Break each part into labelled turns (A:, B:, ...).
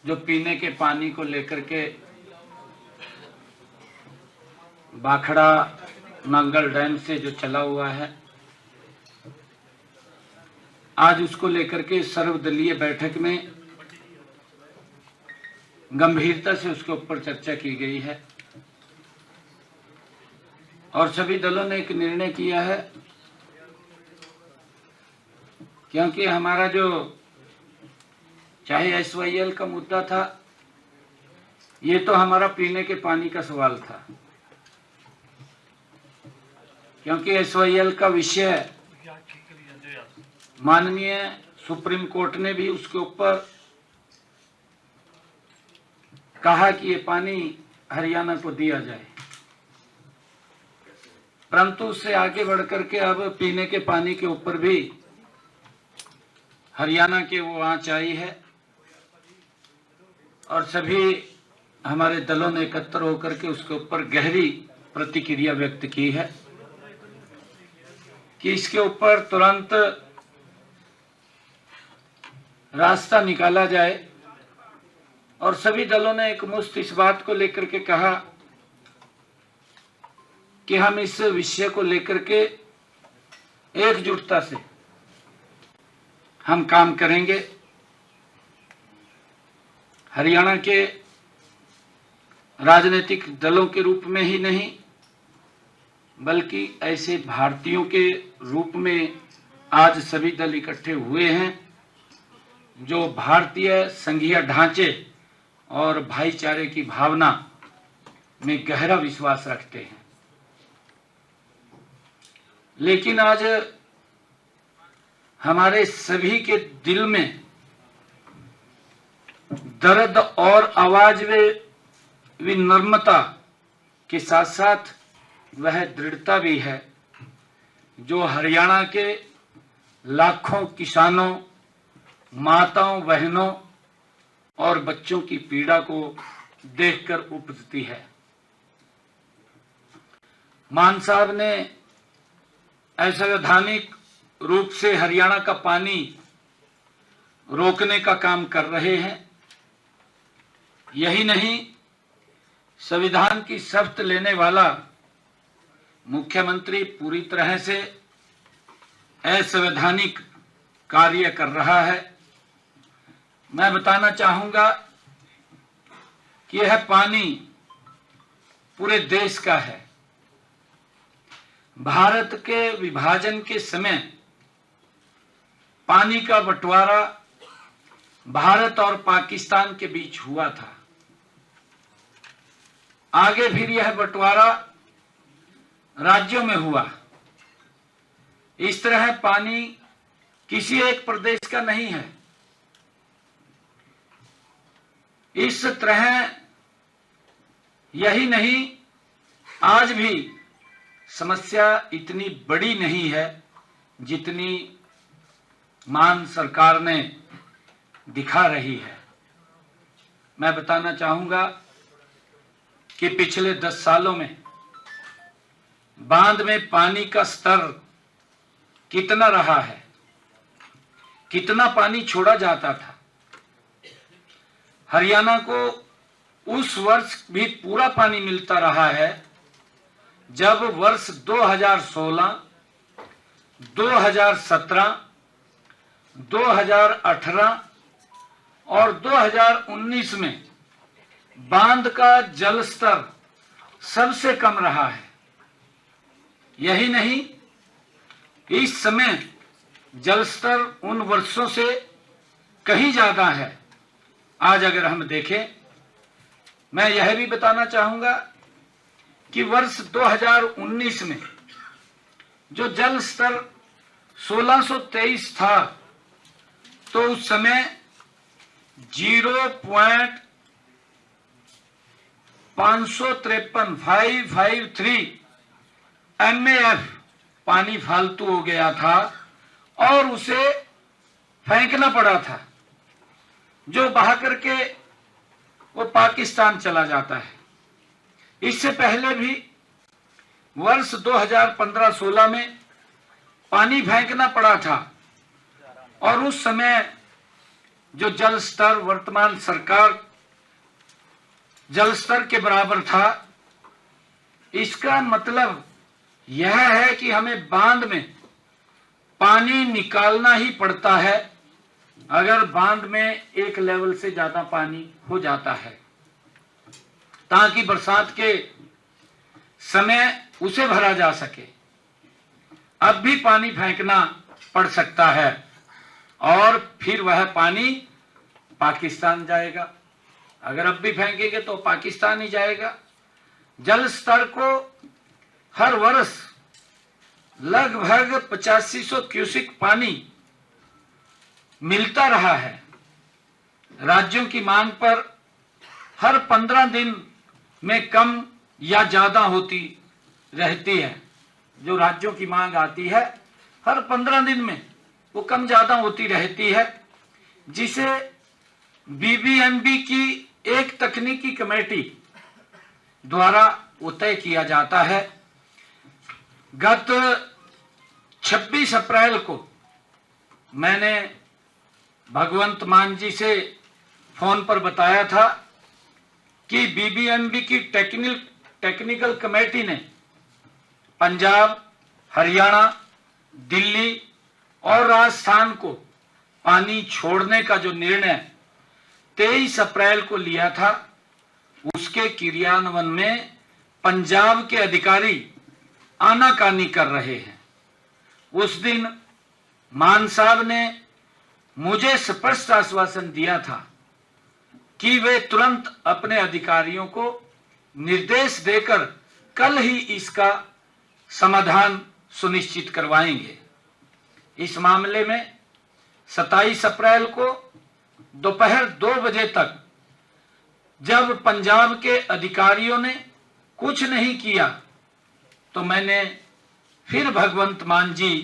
A: जो पीने के पानी को लेकर के भाखड़ा नांगल डैम से जो चला हुआ है, आज उसको लेकर के सर्वदलीय बैठक में गंभीरता से उसके ऊपर चर्चा की गई है और सभी दलों ने एक निर्णय किया है, क्योंकि हमारा जो चाहे एसवाईएल का मुद्दा था, ये तो हमारा पीने के पानी का सवाल था, क्योंकि एसवाईएल का विषय माननीय सुप्रीम कोर्ट ने भी उसके ऊपर कहा कि ये पानी हरियाणा को दिया जाए, परंतु उससे आगे बढ़ करके अब पीने के पानी के ऊपर भी हरियाणा के वो आंच आई है और सभी हमारे दलों ने एकत्र होकर के उसके ऊपर गहरी प्रतिक्रिया व्यक्त की है कि इसके ऊपर तुरंत रास्ता निकाला जाए। और सभी दलों ने एक मुश्त इस बात को लेकर के कहा कि हम इस विषय को लेकर के एकजुटता से हम काम करेंगे। हरियाणा के राजनीतिक दलों के रूप में ही नहीं, बल्कि ऐसे भारतीयों के रूप में आज सभी दल इकट्ठे हुए हैं जो भारतीय संघीय ढांचे और भाईचारे की भावना में गहरा विश्वास रखते हैं। लेकिन आज हमारे सभी के दिल में दर्द और आवाज में विनम्रता के साथ साथ वह दृढ़ता भी है जो हरियाणा के लाखों किसानों, माताओं, बहनों और बच्चों की पीड़ा को देखकर उपजती है। मान साहब ने असंवैधानिक रूप से हरियाणा का पानी रोकने का काम कर रहे हैं। यही नहीं, संविधान की शपथ लेने वाला मुख्यमंत्री पूरी तरह से असंवैधानिक कार्य कर रहा है। मैं बताना चाहूंगा कि यह पानी पूरे देश का है। भारत के विभाजन के समय पानी का बंटवारा भारत और पाकिस्तान के बीच हुआ था। आगे फिर यह बंटवारा राज्यों में हुआ। इस तरह पानी किसी एक प्रदेश का नहीं है। इस तरह यही नहीं, आज भी समस्या इतनी बड़ी नहीं है जितनी मान सरकार ने दिखा रही है। मैं बताना चाहूंगा कि पिछले 10 सालों में बांध में पानी का स्तर कितना रहा है, कितना पानी छोड़ा जाता था। हरियाणा को उस वर्ष भी पूरा पानी मिलता रहा है जब वर्ष 2016, 2017, 2018 और 2019 में बांध का जल स्तर सबसे कम रहा है। यही नहीं, इस समय जल स्तर उन वर्षों से कहीं ज्यादा है। आज अगर हम देखें, मैं यह भी बताना चाहूंगा कि वर्ष 2019 में जो जल स्तर 1623 था, तो उस समय 0.553 MAF पानी फालतू हो गया था और उसे फेंकना पड़ा था, जो बहा करके वो पाकिस्तान चला जाता है। इससे पहले भी वर्ष 2015-16 में पानी फेंकना पड़ा था और उस समय जो जल स्तर वर्तमान सरकार जल स्तर के बराबर था, इसका मतलब यह है कि हमें बांध में पानी निकालना ही पड़ता है अगर बांध में एक लेवल से ज्यादा पानी हो जाता है, ताकि बरसात के समय उसे भरा जा सके। अब भी पानी फेंकना पड़ सकता है और फिर वह पानी पाकिस्तान जाएगा। अगर अब भी फेंकेंगे तो पाकिस्तान ही जाएगा। जल स्तर को हर वर्ष लगभग 8500 क्यूसिक पानी मिलता रहा है। राज्यों की मांग पर हर 15 दिन में कम या ज्यादा होती रहती है। जो राज्यों की मांग आती है हर 15 दिन में वो कम ज्यादा होती रहती है, जिसे बीबीएमबी की एक तकनीकी कमेटी द्वारा वो तय किया जाता है। गत 26 अप्रैल को मैंने भगवंत मान जी से फोन पर बताया था कि बीबीएमबी की टेक्निकल कमेटी ने पंजाब, हरियाणा, दिल्ली और राजस्थान को पानी छोड़ने का जो निर्णय 23 अप्रैल को लिया था, उसके क्रियान्वयन में पंजाब के अधिकारी आनाकानी कर रहे हैं। उस दिन मान साहब ने मुझे स्पष्ट आश्वासन दिया था कि वे तुरंत अपने अधिकारियों को निर्देश देकर कल ही इसका समाधान सुनिश्चित करवाएंगे। इस मामले में 27 अप्रैल को दोपहर 2 बजे तक जब पंजाब के अधिकारियों ने कुछ नहीं किया तो मैंने फिर भगवंत मान जी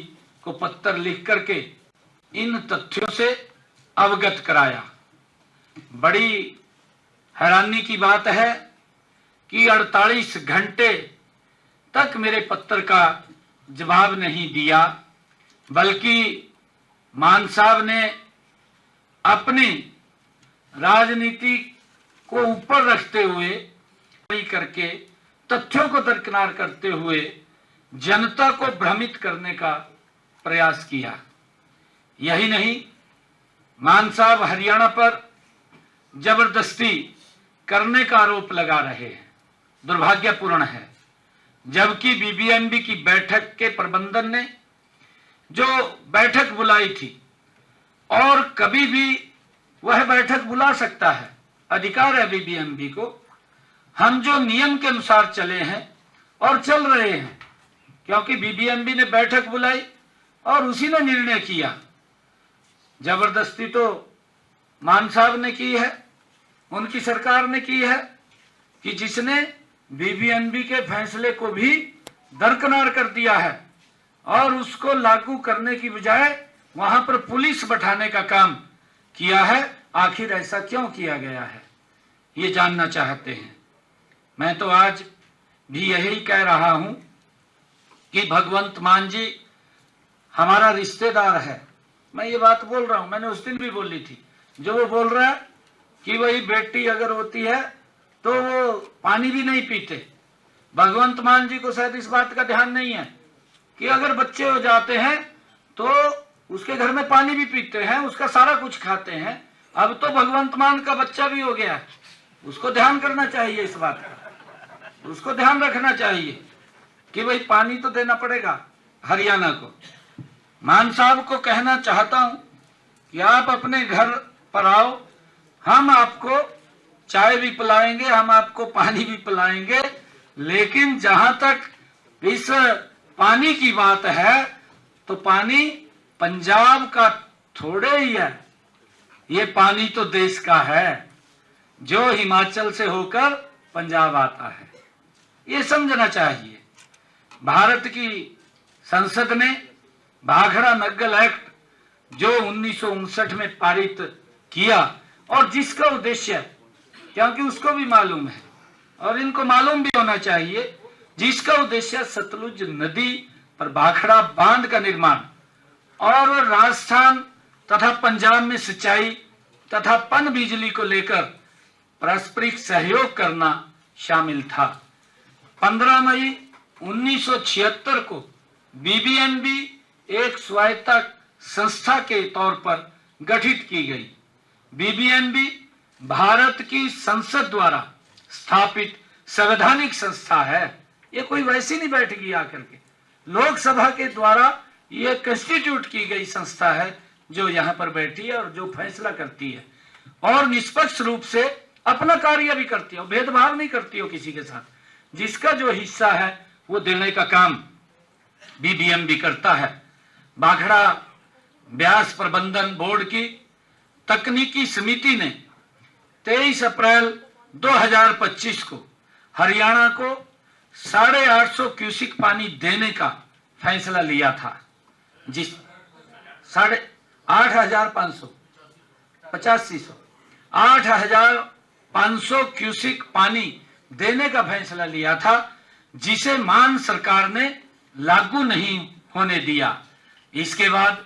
A: को पत्र लिख करके इन तथ्यों से अवगत कराया। बड़ी हैरानी की बात है कि 48 घंटे तक मेरे पत्र का जवाब नहीं दिया, बल्कि मान साहब ने अपनी राजनीति को ऊपर रखते हुए करके तथ्यों को दरकिनार करते हुए जनता को भ्रमित करने का प्रयास किया। यही नहीं, मान साहब हरियाणा पर जबरदस्ती करने का आरोप लगा रहे हैं। दुर्भाग्यपूर्ण है, जबकि बीबीएमबी की बैठक के प्रबंधन ने जो बैठक बुलाई थी और कभी भी वह बैठक बुला सकता है, अधिकार है बीबीएमबी को। हम जो नियम के अनुसार चले हैं और चल रहे हैं, क्योंकि बीबीएमबी ने बैठक बुलाई और उसी ने निर्णय किया। जबरदस्ती तो मान साहब ने की है, उनकी सरकार ने की है, कि जिसने बीबीएमबी के फैसले को भी दरकिनार कर दिया है और उसको लागू करने की बजाय वहां पर पुलिस बैठाने का काम किया है। आखिर ऐसा क्यों किया गया है, ये जानना चाहते हैं। मैं तो आज भी यही कह रहा हूं कि भगवंत मान जी हमारा रिश्तेदार है। मैं ये बात बोल रहा हूं, मैंने उस दिन भी बोली थी। जो वो बोल रहा है कि वही बेटी अगर होती है तो वो पानी भी नहीं पीते, भगवंत मान जी को शायद इस बात का ध्यान नहीं है कि अगर बच्चे हो जाते हैं तो उसके घर में पानी भी पीते हैं, उसका सारा कुछ खाते हैं। अब तो भगवंत मान का बच्चा भी हो गया है, उसको ध्यान करना चाहिए, इस बात का उसको ध्यान रखना चाहिए कि भाई पानी तो देना पड़ेगा हरियाणा को। मान साहब को कहना चाहता हूं कि आप अपने घर पर आओ, हम आपको चाय भी पिलाएंगे, हम आपको पानी भी पिलाएंगे, लेकिन जहां तक इस पानी की बात है तो पानी पंजाब का थोड़े ही है, ये पानी तो देश का है, जो हिमाचल से होकर पंजाब आता है। ये समझना चाहिए। भारत की संसद ने भाखड़ा नग्गल एक्ट जो 1959 में पारित किया, और जिसका उद्देश्य, क्योंकि उसको भी मालूम है और इनको मालूम भी होना चाहिए, जिसका उद्देश्य सतलुज नदी पर भाखड़ा बांध का निर्माण और राजस्थान तथा पंजाब में सिंचाई तथा पन बिजली को लेकर पारस्परिक सहयोग करना शामिल था। 15 मई 1976 को बीबीएमबी एक स्वायत्त संस्था के तौर पर गठित की गई। बीबीएमबी भारत की संसद द्वारा स्थापित संवैधानिक संस्था है। ये कोई वैसी नहीं बैठेगी आकर के, लोकसभा के द्वारा ये कंस्टिट्यूट की गई संस्था है जो यहाँ पर बैठी है और जो फैसला करती है और निष्पक्ष रूप से अपना कार्य भी करती है, भेदभाव नहीं करती हो किसी के साथ। जिसका जो हिस्सा है वो देने का काम बीबीएमबी करता है। बाघड़ा ब्यास प्रबंधन बोर्ड की तकनीकी समिति ने 23 अप्रैल 2025 को हरियाणा को 850 क्यूसिक पानी देने का फैसला लिया था। जिस 8,500 क्यूसिक पानी देने का फैसला लिया था, जिसे मान सरकार ने लागू नहीं होने दिया। इसके बाद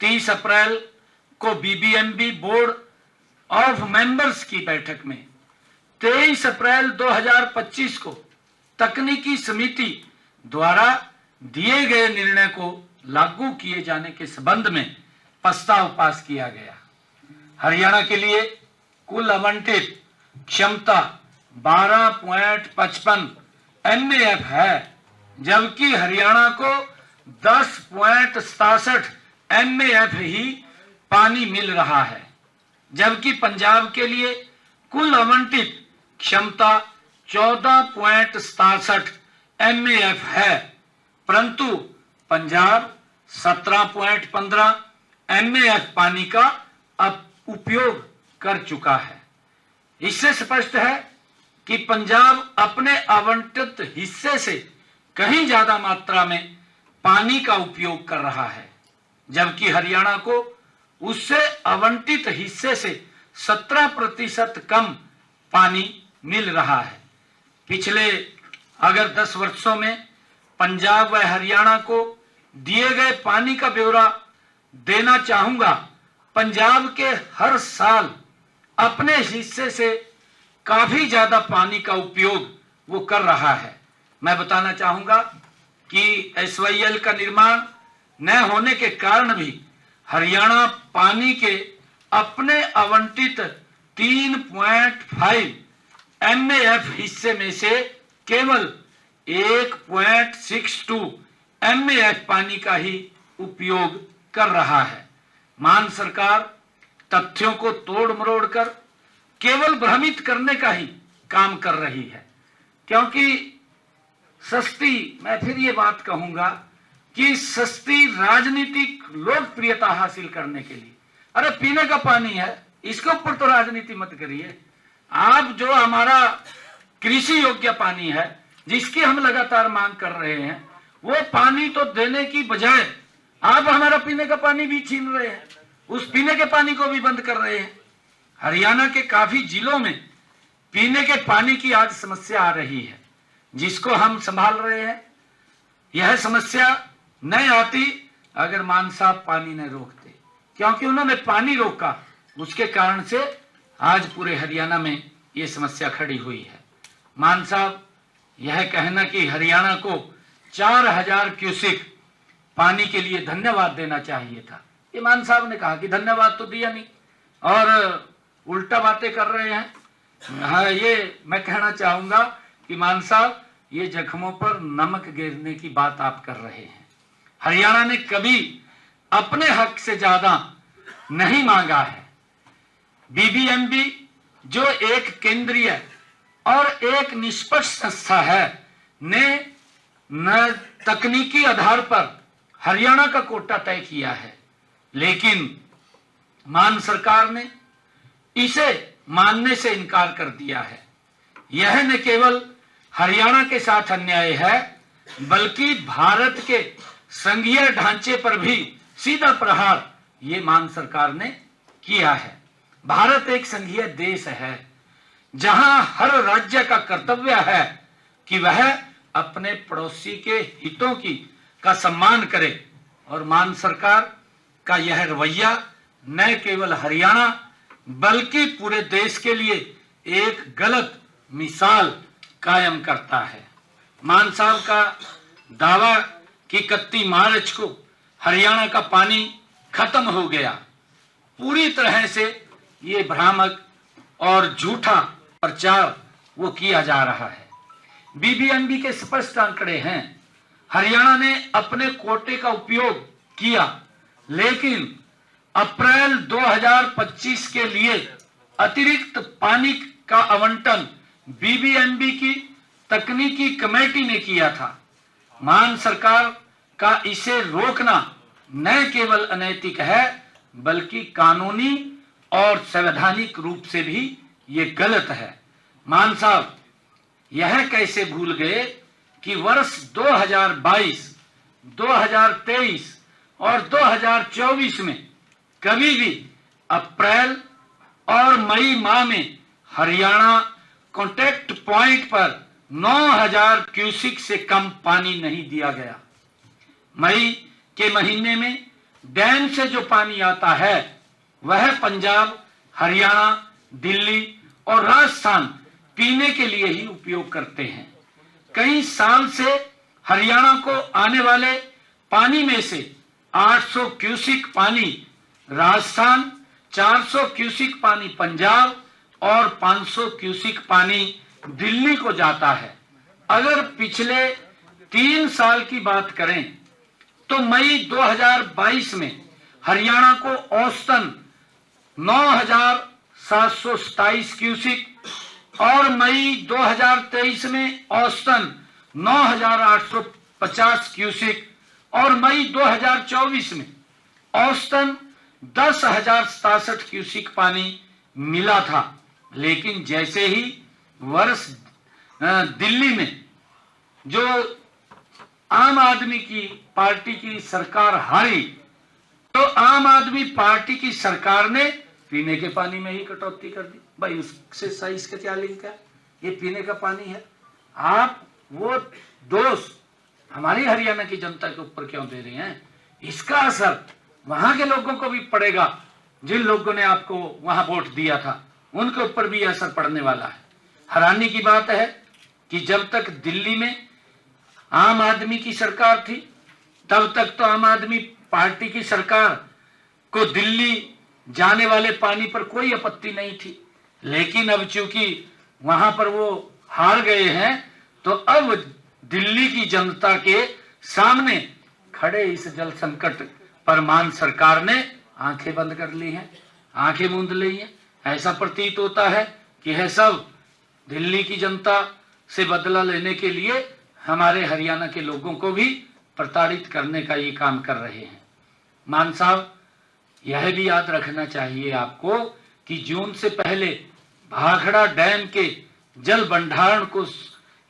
A: 30 अप्रैल को बीबीएमबी बोर्ड ऑफ मेंबर्स की बैठक में 23 अप्रैल 2025 को तकनीकी समिति द्वारा दिए गए निर्णय को लागू किए जाने के संबंध में प्रस्ताव पास किया गया। हरियाणा के लिए कुल आवंटित क्षमता 12.55 MAF है, जबकि हरियाणा को 10.67 MAF ही पानी मिल रहा है। जबकि पंजाब के लिए कुल आवंटित क्षमता 14.67 MAF है, परंतु पंजाब 17.15 MAF पानी का अब उपयोग कर चुका है। इससे स्पष्ट है कि पंजाब अपने आवंटित हिस्से से कहीं ज्यादा मात्रा में पानी का उपयोग कर रहा है, जबकि हरियाणा को उससे आवंटित हिस्से से 17% कम पानी मिल रहा है। पिछले अगर 10 वर्षों में पंजाब व हरियाणा को दिए गए पानी का ब्यौरा देना चाहूंगा। पंजाब के हर साल अपने हिस्से से काफी ज्यादा पानी का उपयोग वो कर रहा है। मैं बताना चाहूंगा कि SYL का निर्माण न होने के कारण भी हरियाणा पानी के अपने आवंटित 3.5 MAF हिस्से में से केवल 1.62 MAF पानी का ही उपयोग कर रहा है। मान सरकार तथ्यों को तोड़ मरोड़ कर केवल भ्रमित करने का ही काम कर रही है, क्योंकि सस्ती, मैं फिर ये बात कहूंगा कि सस्ती राजनीतिक लोकप्रियता हासिल करने के लिए, अरे पीने का पानी है, इसके ऊपर तो राजनीति मत करिए। आप जो हमारा कृषि योग्य पानी है जिसकी हम लगातार मांग कर रहे हैं, वो पानी तो देने की बजाय आप हमारा पीने का पानी भी छीन रहे हैं, उस पीने के पानी को भी बंद कर रहे हैं। हरियाणा के काफी जिलों में पीने के पानी की आज समस्या आ रही है, जिसको हम संभाल रहे हैं। यह समस्या नहीं आती अगर मान साहब पानी न रोकते, क्योंकि उन्होंने पानी रोका, उसके कारण से आज पूरे हरियाणा में ये समस्या खड़ी हुई है। मान साहब, यह कहना कि हरियाणा को 4000 क्यूसिक पानी के लिए धन्यवाद देना चाहिए था, ये मान साहब ने कहा कि धन्यवाद तो दिया नहीं और उल्टा बातें कर रहे हैं। हाँ, ये मैं कहना चाहूंगा कि मान साहब, ये जख्मों पर नमक गिरने की बात आप कर रहे हैं। हरियाणा ने कभी अपने हक से ज्यादा नहीं मांगा है। बीबीएमबी जो एक केंद्रीय और एक निष्पक्ष संस्था है, ने न तकनीकी आधार पर हरियाणा का कोटा तय किया है, लेकिन मान सरकार ने इसे मानने से इनकार कर दिया है। यह न केवल हरियाणा के साथ अन्याय है, बल्कि भारत के संघीय ढांचे पर भी सीधा प्रहार ये मान सरकार ने किया है। भारत एक संघीय देश है, जहां हर राज्य का कर्तव्य है कि वह अपने पड़ोसी के हितों का सम्मान करे, और मान सरकार का यह रवैया न केवल हरियाणा बल्कि पूरे देश के लिए एक गलत मिसाल कायम करता है। मान साहब का दावा कि 31 मार्च को हरियाणा का पानी खत्म हो गया, पूरी तरह से ये भ्रामक और झूठा प्रचार वो किया जा रहा है। बीबीएमबी के स्पष्ट आंकड़े हैं, हरियाणा ने अपने कोटे का उपयोग किया, लेकिन अप्रैल 2025 के लिए अतिरिक्त पानी का आवंटन बीबीएमबी की तकनीकी कमेटी ने किया था। मान सरकार का इसे रोकना न केवल अनैतिक है, बल्कि कानूनी और संवैधानिक रूप से भी ये गलत है। मान साहब यह कैसे भूल गए कि वर्ष 2022, 2023 और 2024 में कभी भी अप्रैल और मई माह में हरियाणा कॉन्टैक्ट पॉइंट पर 9000 क्यूसिक से कम पानी नहीं दिया गया। मई के महीने में डैम से जो पानी आता है वह पंजाब, हरियाणा, दिल्ली और राजस्थान पीने के लिए ही उपयोग करते हैं। कई साल से हरियाणा को आने वाले पानी में से 800 क्यूसिक पानी राजस्थान, 400 क्यूसिक पानी पंजाब और 500 क्यूसिक पानी दिल्ली को जाता है। अगर पिछले 3 साल की बात करें तो मई 2022 में हरियाणा को औसतन 9727 क्यूसिक और मई 2023 में औसतन 9850 क्यूसिक और मई 2024 में औसतन 10,067 क्यूसिक पानी मिला था। लेकिन जैसे ही वर्ष दिल्ली में जो आम आदमी की पार्टी की सरकार हारी, तो आम आदमी पार्टी की सरकार ने पीने के पानी में ही कटौती कर दी। भाई उससे सही इसका क्या लिंक है? ये पीने का पानी है। आप वो दोष हमारी हरियाणा की जनता के ऊपर क्यों दे रहे हैं? इसका असर वहां के लोगों को भी पड़ेगा। जिन लोगों ने आपको वहां वोट दिया था उनके ऊपर भी असर पड़ने वाला है। हैरानी की बात है कि जब तक दिल्ली में आम आदमी की सरकार थी तब तक तो आम आदमी पार्टी की सरकार को दिल्ली जाने वाले पानी पर कोई आपत्ति नहीं थी, लेकिन अब चूंकि वहां पर वो हार गए हैं तो अब दिल्ली की जनता के सामने खड़े इस जल संकट पर मान सरकार ने आंखें बंद कर ली हैं, आंखें मूंद ली हैं। ऐसा प्रतीत होता है कि यह सब दिल्ली की जनता से बदला लेने के लिए हमारे हरियाणा के लोगों को भी प्रताड़ित करने का ये काम कर रहे हैं। मान साहब यह भी याद रखना चाहिए आपको कि जून से पहले भाखड़ा डैम के जल भंडारण को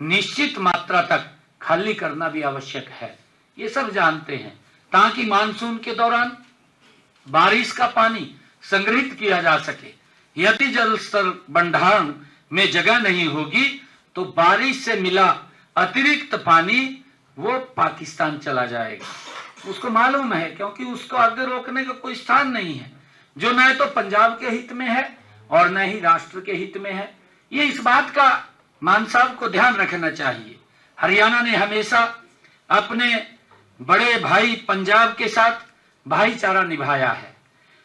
A: निश्चित मात्रा तक खाली करना भी आवश्यक है। ये सब जानते हैं, ताकि मानसून के दौरान बारिश का पानी संग्रहित किया जा सके। यदि जल स्तर भंडारण में जगह नहीं होगी तो बारिश से मिला अतिरिक्त पानी वो पाकिस्तान चला जाएगा। उसको मालूम है, क्योंकि उसको आगे रोकने का कोई स्थान नहीं है, जो न तो पंजाब के हित में है और न ही राष्ट्र के हित में है। ये इस बात का मान साहब को ध्यान रखना चाहिए। हरियाणा ने हमेशा अपने बड़े भाई पंजाब के साथ भाईचारा निभाया है।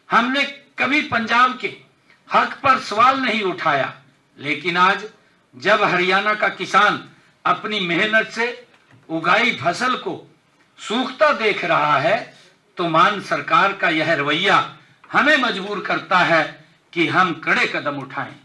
A: हमने कभी पंजाब के हक पर सवाल नहीं उठाया, लेकिन आज जब हरियाणा का किसान अपनी मेहनत से उगाई फसल को सूखता देख रहा है तो मान सरकार का यह रवैया हमें मजबूर करता है कि हम कड़े कदम उठाएं।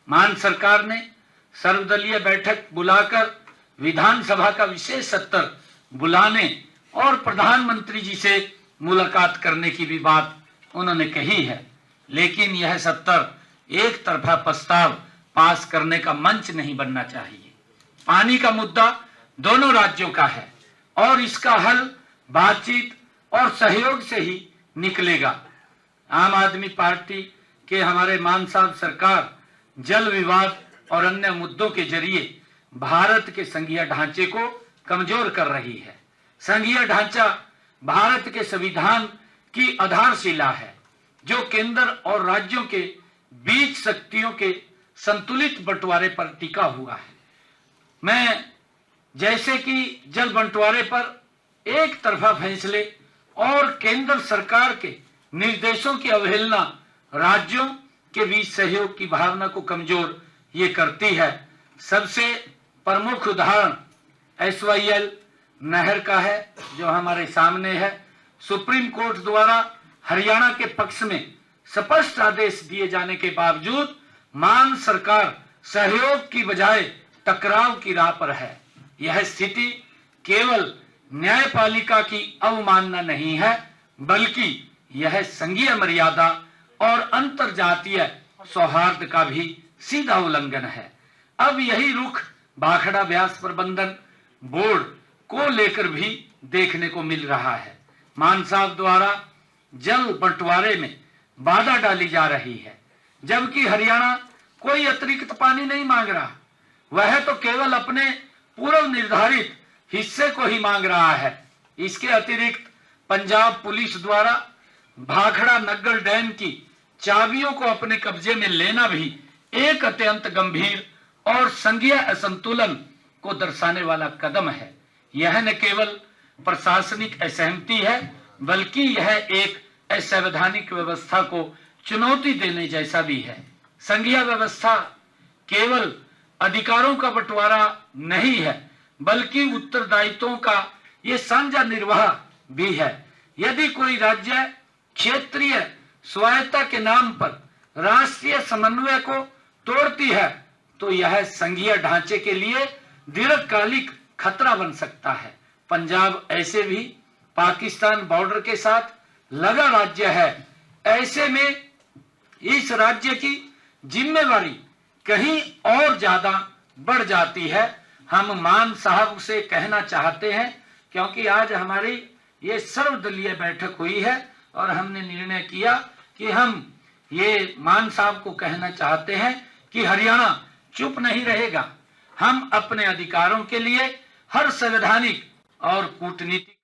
A: मान सरकार ने सर्वदलीय बैठक बुलाकर विधानसभा का विशेष सत्र बुलाने और प्रधानमंत्री जी से मुलाकात करने की भी बात उन्होंने कही है, लेकिन यह सत्र एक तरफा प्रस्ताव पास करने का मंच नहीं बनना चाहिए। पानी का मुद्दा दोनों राज्यों का है और इसका हल बातचीत और सहयोग से ही निकलेगा। आम आदमी पार्टी के हमारे मान साहब सरकार जल विवाद और अन्य मुद्दों के जरिए भारत के संघीय ढांचे को कमजोर कर रही है। संघीय ढांचा भारत के संविधान की आधारशिला है, जो केंद्र और राज्यों के बीच शक्तियों के संतुलित बंटवारे पर टिका हुआ है। मैं जैसे कि जल बंटवारे पर एक तरफा फैसले और केंद्र सरकार के निर्देशों की अवहेलना राज्यों के बीच सहयोग की भावना को कमजोर ये करती है। सबसे प्रमुख उदाहरण SYL नहर का है जो हमारे सामने है। सुप्रीम कोर्ट द्वारा हरियाणा के पक्ष में स्पष्ट आदेश दिए जाने के बावजूद मान सरकार सहयोग की बजाय टकराव की राह पर है। यह स्थिति केवल न्यायपालिका की अवमानना नहीं है, बल्कि यह संघीय मर्यादा और अंतरजातीय सौहार्द का भी सीधा उल्लंघन है। अब यही रुख भाखड़ा ब्यास प्रबंधन बोर्ड को लेकर भी देखने को मिल रहा है। मान साहब द्वारा जल बंटवारे में बाधा डाली जा रही है, जबकि हरियाणा कोई अतिरिक्त पानी नहीं मांग रहा। वह तो केवल अपने पूर्व निर्धारित हिस्से को ही मांग रहा है। इसके अतिरिक्त पंजाब पुलिस द्वारा भाखड़ा नग्गल डैम की चाबियों को अपने कब्जे में लेना भी एक अत्यंत गंभीर और संघीय असंतुलन को दर्शाने वाला कदम है। यह न केवल प्रशासनिक असहमति है, बल्कि यह एक असंवैधानिक व्यवस्था को चुनौती देने जैसा भी है। संघीय व्यवस्था केवल अधिकारों का बंटवारा नहीं है, बल्कि उत्तरदायित्वों का ये साझा निर्वाह भी है। यदि कोई राज्य क्षेत्रीय स्वायत्तता के नाम पर राष्ट्रीय समन्वय को तोड़ती है, तो यह संघीय ढांचे के लिए दीर्घकालिक खतरा बन सकता है। पंजाब ऐसे भी पाकिस्तान बॉर्डर के साथ लगा राज्य है। ऐसे में इस राज्य की जिम्मेवारी कहीं और ज्यादा बढ़ जाती है। हम मान साहब से कहना चाहते हैं, क्योंकि आज हमारी ये सर्वदलीय बैठक हुई है और हमने निर्णय किया कि हम ये मान साहब को कहना चाहते हैं कि हरियाणा चुप नहीं रहेगा। हम अपने अधिकारों के लिए हर संवैधानिक और कूटनीतिक